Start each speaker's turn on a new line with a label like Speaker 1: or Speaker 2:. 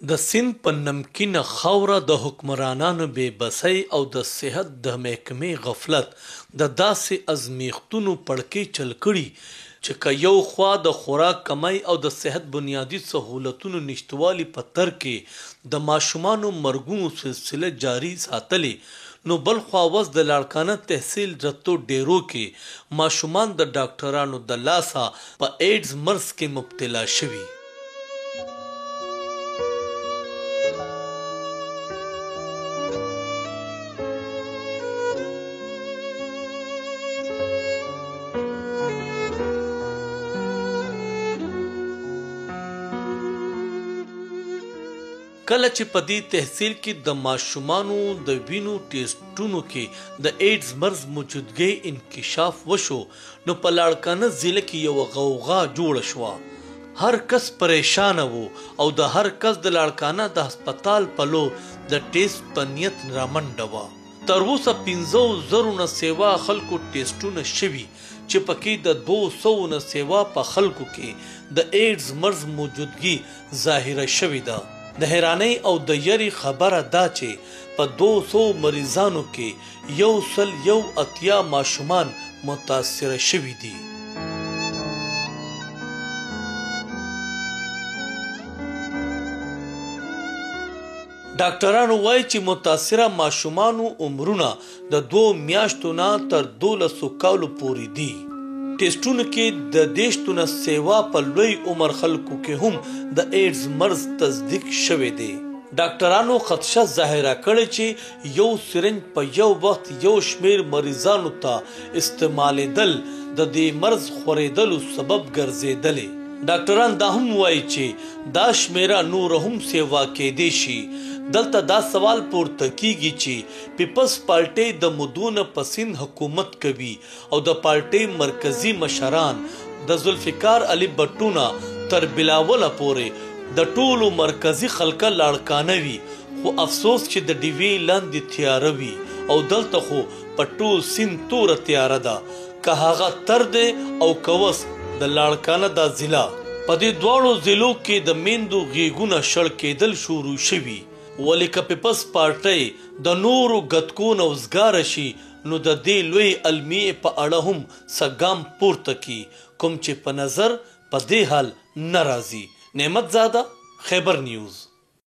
Speaker 1: د سیند په نمکینه خاوره د حکمرانانو بې بسۍ او د صحت د محکمې غفلت د داسې ازمیښتونو پړکې چل کړي چې که یو خوا د خوراک کمی او د صحت بنیادي سهولتونو نشتوالي په تر کې د ماشومانو مرګونو سلسله جاري ساتلې نو بل خوا اوس د لاړکانه تحصیل رتو ډیرو کې ماشومان د ډاکټرانو د لاسه په ایډز مرض کې مبتلا شوي. کله چې په دې تحصیل کې د ماشومانو د وینو ټیسټونو کې د ایډز مرض موجودګۍ انکشاف وشو نو په لاړکانه ضلع کې یو غوغا جوړه شوه. هر کس پریشانه وو او د هر کس د لاړکانه د هسپتال په لور د ټیسټ په نیت رامنډه وه. تر اوسه 500,000 نه سیوا خلکو ټیسټونه شوي چې پکې د 200 نه سیوا په خلکو کې د ایډز مرض موجودګي ظاهره شوې ده. د حیرانۍ او د یری خبره دا چې په 200 مریضانو کې 180 ماشومان متاثره شوي دي. ډاکټرانو وایي چې متاثره ماشومانو عمرونه د 2 میاشتو نه تر 12 کالو پورې دي. ټیسټونو کې د 10 نه سیوا په لوی عمر خلکو کې هم د ایډز مرض تصدیق شوی دی. ډاکټرانو خدشه ظاهره کړې چې یو سرنج په یو وخت یو شمیر مریضانو ته استعمالیدل د دې مرض خورېدلو سبب ګرځېدلې. ډاکټران دا هم وایي چې دا شمیره نور هم سیوا کېدی شي. دلته دا سوال پورته کیږي چې پیپلز پارټي د مدونه په سیند حکومت کوي او د پارټي مرکزی مشران د ذوالفقار علي بټونه تر بلاوله پورې د ټولو مرکزی خلکه لاړکانه وي خو افسوس چې د ډیوی لاندې تیاره وي او دلته خو په ټول سیند توره تیاره ده که هغه تر دی او کوس د لاړکانه دا ضلع په دې دواړو ضلعو کې د میندو غیږونه شړ کېدل شروع شوي. ولې که پیپلز پارټي د نورو ګتکو نه وزګاره شي نو د دې لوی المیې په اړه هم څه ګام پورته کړي کوم چې په نظر په دې حال نه راځي. نعمت زاده، خیبر نیوز.